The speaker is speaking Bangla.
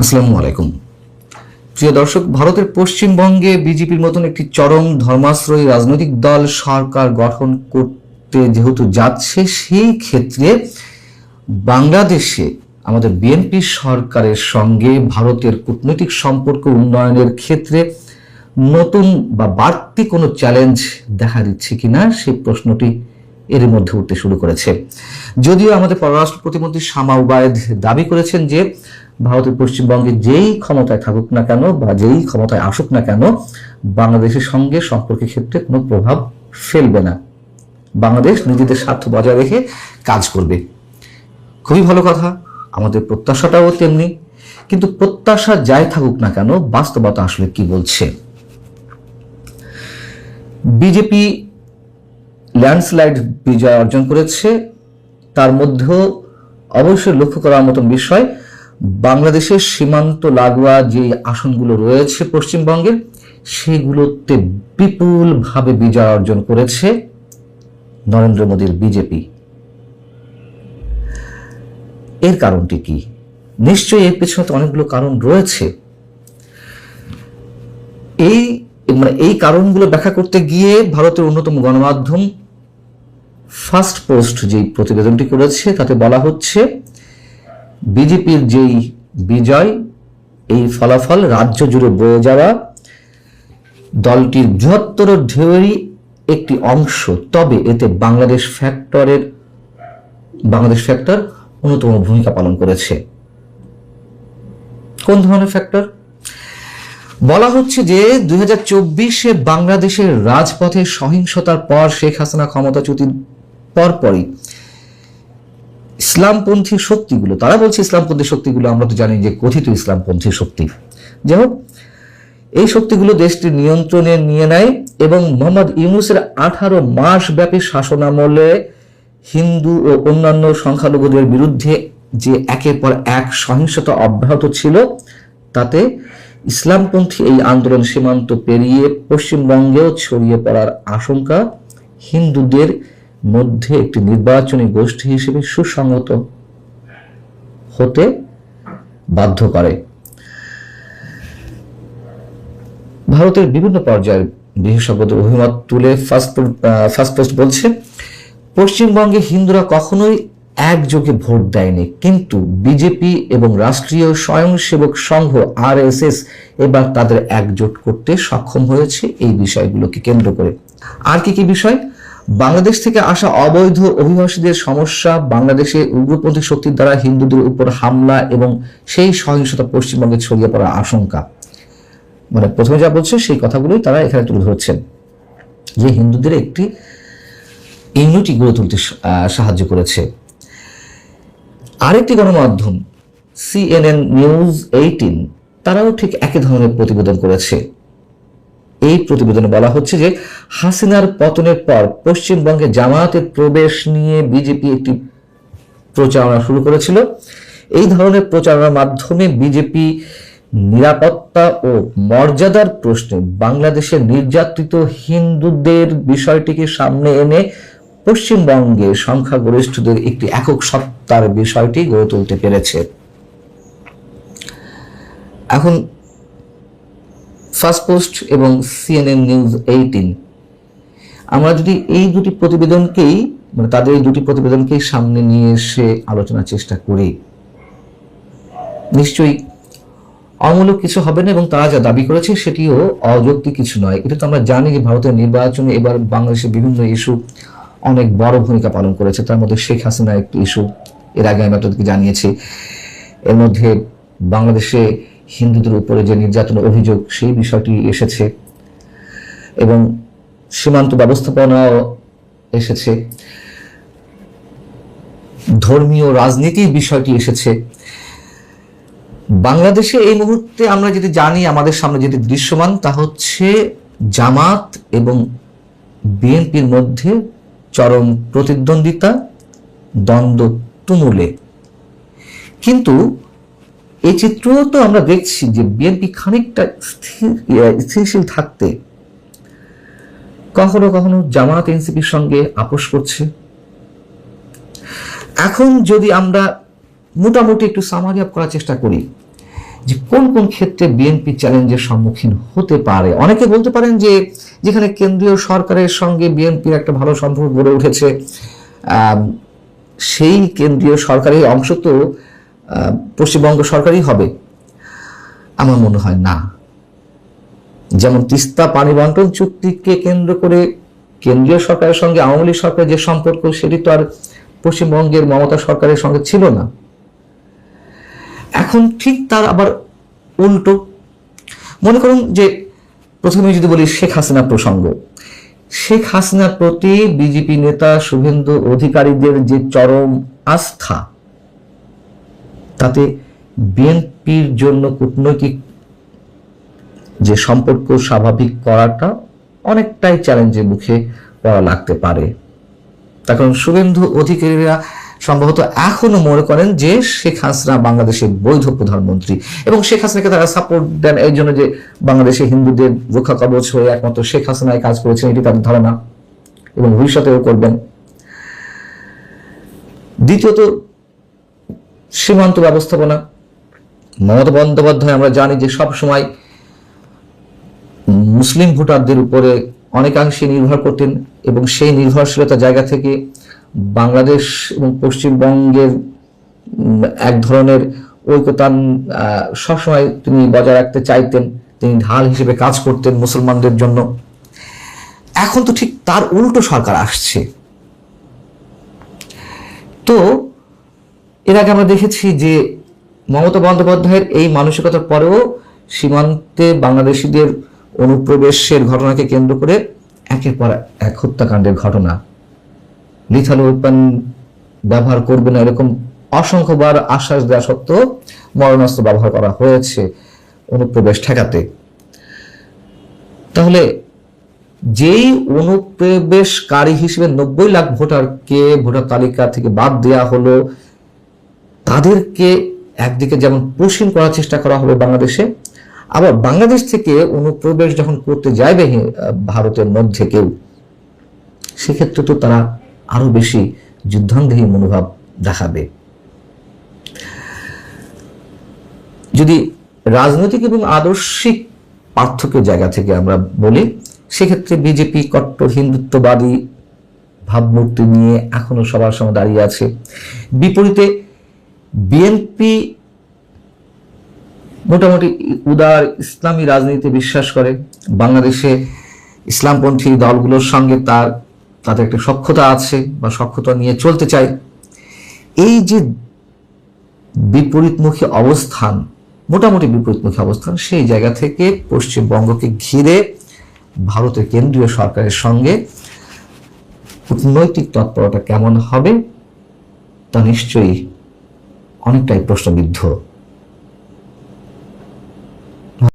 আসসালামু আলাইকুম। প্রিয় দর্শক, ভারতের পশ্চিমবঙ্গে বিজেপির মতন একটি চরম ধর্মাশ্রয়ী রাজনৈতিক দল সরকার গঠন করতে যেহেতু যাচ্ছে, সেই ক্ষেত্রে বাংলাদেশে আমাদের বিএনপি সরকারের সঙ্গে ভারতের কূটনৈতিক সম্পর্ক উন্নয়নের ক্ষেত্রে নতুন বা বাড়তি কোনো চ্যালেঞ্জ দেখা দিচ্ছে কিনা সেই প্রশ্নটি এর মধ্যে উঠতে শুরু করেছে। যদিও আমাদের পররাষ্ট্র প্রতিমন্ত্রী শামা উবায়েদ দাবি করেছেন যে ভারতের পশ্চিমবঙ্গে যেই ক্ষমতায় থাকুক না কেন বা যেই ক্ষমতায় আসুক না কেন, বাংলাদেশের সঙ্গে সম্পর্কের ক্ষেত্রে কোনো প্রভাব ফেলবে না, বাংলাদেশ নিজেদের স্বার্থ বজায় রেখে কাজ করবে। খুবই ভালো কথা, আমাদের প্রত্যাশাটাও তেমনি। কিন্তু প্রত্যাশা যাই থাকুক না কেন, বাস্তবতা আসলে কি বলছে? বিজেপি ল্যান্ডস্লাইড বিজয় অর্জন করেছে। তার মধ্যেও অবশ্যই লক্ষ্য করার মতন বিষয়, বাংলাদেশের সীমান্ত লাগোয়া যে আসনগুলো রয়েছে পশ্চিমবঙ্গের, সেগুলোতে বিপুলভাবে বিজয় অর্জন করেছে নরেন্দ্র মোদীর বিজেপি। এর কারণটি কি? নিশ্চয়ই এর পেছনে তো অনেকগুলো কারণ রয়েছে। এই কারণগুলো ব্যাখ্যা করতে গিয়ে ভারতের অন্যতম গণমাধ্যম ফার্স্ট পোস্ট যেই প্রতিবেদনটি করেছে, তাতে বলা হচ্ছে বিজেপির যেই বিজয়, এই ফলাফল রাজ্য জুড়ে বয়ে যাওয়া দলটির বৃহত্তর ঢেউয়েরই একটি অংশ। তবে এতে বাংলাদেশ ফ্যাক্টর অন্যতম ভূমিকা পালন করেছে। কোন ধরনের ফ্যাক্টর? বলা হচ্ছে যে 2024-এ বাংলাদেশের রাজপথে সহিংসতার পর শেখ হাসিনা ক্ষমতাচ্যুতির পরপরই ইসলামপন্থী শক্তিগুলো, তারা বলছে ইসলামপন্থী শক্তিগুলো, আমরা তো জানি যে কথিত ইসলামপন্থী শক্তি, যাই হোক, এই শক্তিগুলো দেশটির নিয়ন্ত্রণে নিয়ে নেয় এবং মোহাম্মদ ইউনূসের 18 মাস ব্যাপী শাসনামলে হিন্দু ও অন্যান্য সংখ্যালঘুদের বিরুদ্ধে যে একের পর এক সহিংসতা অব্যাহত ছিল, তাতে ইসলামপন্থী এই আন্দোলন সীমান্ত পেরিয়ে পশ্চিমবঙ্গেও ছড়িয়ে পড়ার আশঙ্কা হিন্দুদের মধ্যে একটি নির্বাচনী গোষ্ঠী হিসেবে সুসংহত হতে বাধ্য করে। ভারতের বিভিন্ন পর্যায়ের বিশেষজ্ঞদের অভিমত তুলে ফার্স্ট পোস্ট বলছে, পশ্চিমবঙ্গে হিন্দুরা কখনোই একযোগে ভোট দেয়নি, কিন্তু বিজেপি এবং রাষ্ট্রীয় স্বয়ংসেবক সংঘ RSS এবার তাদের একজোট করতে সক্ষম হয়েছে এই বিষয়গুলোকে কেন্দ্র করে। আর কি কি বিষয়? বাংলাদেশ থেকে আসা অবৈধ অভিবাসীদের সমস্যা, বাংলাদেশে উগ্রপন্থী শক্তির দ্বারা হিন্দুদের উপর হামলা এবং সেই সহিংসতা পশ্চিমবঙ্গে ছড়িয়ে পড়ার আশঙ্কা। মানে প্রথমে যা বলছে সেই কথাগুলোই তারা এখানে তুলে ধরছেন, যে হিন্দুদের একটি ইউনিটি গড়ে তুলতে সাহায্য করেছে। আরেকটি গণমাধ্যম CNN নিউজ 18, তারাও ঠিক একই ধরনের প্রতিবেদন করেছে। এই প্রতিবেদনে বলা হচ্ছে যে হাসিনার পতনের পর পশ্চিমবঙ্গে জামায়াতের প্রবেশ নিয়ে বিজেপি একটি প্রচারণা শুরু করেছিল। এই ধরনের প্রচারণার মাধ্যমে বিজেপি নিরাপত্তা ও মর্যাদার প্রশ্নে বাংলাদেশের নির্যাতিত হিন্দুদের বিষয়টিকে সামনে এনে পশ্চিমবঙ্গে সংখ্যাগরিষ্ঠদের একটি একক সত্তার বিষয়টি গড়ে তুলতে পেরেছে। এখন ফার্স্ট পোস্ট এবং CNN নিউজ 18, আমরা যদি এই দুটি প্রতিবেদনকেই, মানে তাদের এই দুটি প্রতিবেদনকেই সামনে নিয়ে এসে আলোচনার চেষ্টা করি, নিশ্চয়ই অমূলক কিছু হবে না, এবং তারা যা দাবি করেছে সেটিও অযৌক্তিক কিছু নয়। এটা তো আমরা জানি যে ভারতের নির্বাচনে এবার বাংলাদেশের বিভিন্ন ইস্যু অনেক বড় ভূমিকা পালন করেছে। তার মধ্যে শেখ হাসিনা একটি ইস্যু, এর আগে আমি আপনাদেরকে জানিয়েছি। এর মধ্যে বাংলাদেশে হিন্দুদের উপরে যে নির্যাতনের অভিযোগ, সেই বিষয়টি এসেছে, এবং সীমান্ত ব্যবস্থাপনাও এসেছে, ধর্মীয় রাজনীতির বিষয়টি এসেছে। বাংলাদেশে এই মুহূর্তে আমরা যেটি জানি, আমাদের সামনে যেটি দৃশ্যমান, তা হচ্ছে জামাত এবং বিএনপির মধ্যে চরম প্রতিদ্বন্দ্বিতা, দ্বন্দ্ব তুমুলে। কিন্তু এই চিত্র তো আমরা দেখছি যে বিএনপি খানিকটা স্থিতিশীল থাকতে কখনো কখনো জামাত এনসিপির সঙ্গে আপোষ করছে। এখন যদি আমরা মোটামুটি একটু সামারি আপ করার চেষ্টা করি, যে কোন কোন ক্ষেত্রে বিএনপি চ্যালেঞ্জের সম্মুখীন হতে পারে। অনেকে বলতে পারেন যে যেখানে কেন্দ্রীয় সরকারের সঙ্গে বিএনপির একটা ভালো সম্পর্ক গড়ে উঠেছে, সেই কেন্দ্রীয় সরকারের অংশ তো পশ্চিমবঙ্গ সরকারই হবে। আমার মনে হয় না। যেমন তিস্তা পানি বন্টন চুক্তিকে কেন্দ্র করে কেন্দ্রীয় সরকারের সঙ্গে আওয়ামী লীগ সরকারের যে সম্পর্ক, সেটি তো আর পশ্চিমবঙ্গের মমতা সরকারের সঙ্গে ছিল না। এখন ঠিক তার আবার উল্টো। মনে করুন যে প্রথমে যদি বলি শেখ হাসিনা প্রসঙ্গ, শেখ হাসিনার প্রতি বিজেপি নেতা শুভেন্দু অধিকারীদের যে চরম আস্থা, তাতে বিএনপির জন্য কূটনৈতিক যে সম্পর্ক স্বাভাবিক করাটা অনেকটাই চ্যালেঞ্জের মুখে পড়া লাগতে পারে। তার কারণ শুভেন্দু অধিকারীরা সম্ভবত এখনো মনে করেন যে শেখ হাসিনা বাংলাদেশের বৈধ প্রধানমন্ত্রী, এবং শেখ হাসিনাকে তারা সাপোর্ট দেন এই জন্য যে বাংলাদেশে হিন্দুদের রক্ষা কবচ হয়ে একমাত্র শেখ হাসিনাই কাজ করেছেন, এটি তাদের ধারণা, এবং ভবিষ্যতেও করবেন। দ্বিতীয়ত সীমান্ত ব্যবস্থাপনা। মমতা বন্দ্যোপাধ্যায় আমরা জানি যে সব সময় মুসলিম ভোটারদের উপরে অনেকাংশে নির্ভর করতেন, এবং সেই নির্ভরশীলতা জায়গা থেকে বাংলাদেশ এবং পশ্চিমবঙ্গের এক ধরনের ঐক্যতান সবসময় তিনি বজায় রাখতে চাইতেন। তিনি ঢাল হিসেবে কাজ করতেন মুসলমানদের জন্য। এখন তো ঠিক তার উল্টো সরকার আসছে। তো এর আগে আমরা দেখেছি যে মমতা বন্দ্যোপাধ্যায়ের এই মানসিকতার পরেও সীমান্তে বাংলাদেশিদের অনুপ্রবেশের ঘটনাকে কেন্দ্র করে একের পর এক হত্যাকাণ্ডের ঘটনা, লিথাল ওয়েপন ব্যবহার করবে না এরকম অসংখ্যবার আশ্বাস দেওয়া সত্ত্বেও মরণাস্ত্র ব্যবহার করা হয়েছে অনুপ্রবেশ ঠেকাতে। তাহলে যেই অনুপ্রবেশকারী হিসেবে 90 লাখ ভোটারকে ভোটার তালিকা থেকে বাদ দেওয়া হলো, তাদেরকে একদিকে যেমন পুষিং করার চেষ্টা করা হবে বাংলাদেশে, আবার বাংলাদেশ থেকে অনুপ্রবেশ যখন করতে যাইবে ভারতের মধ্যে কেউ, সেক্ষেত্রে তো তারা আরো বেশি যুদ্ধাঙ্গী মনোভাব দেখাবে। যদি রাজনৈতিক এবং আদর্শিক পার্থক্যের জায়গা থেকে আমরা বলি, সেক্ষেত্রে বিজেপি কট্টর হিন্দুত্ববাদী ভাবমূর্তি নিয়ে এখনো সবার সামনে দাঁড়িয়ে আছে। বিপরীতে বিএনপি মোটামুটি উদার ইসলামী রাজনীতিতে বিশ্বাস করে। বাংলাদেশে ইসলামপন্থী দলগুলোর সঙ্গে তাদের একটা সখ্যতা আছে বা সখ্যতা নিয়ে চলতে চায়। এই যে বিপরীতমুখী অবস্থান, মোটামুটি বিপরীতমুখী অবস্থান, সেই জায়গা থেকে পশ্চিমবঙ্গকে ঘিরে ভারতের কেন্দ্রীয় সরকারের সঙ্গে কূটনৈতিক তৎপরতা কেমন হবে তা নিশ্চয়ই অনেকটাই প্রশ্নবিদ্ধ।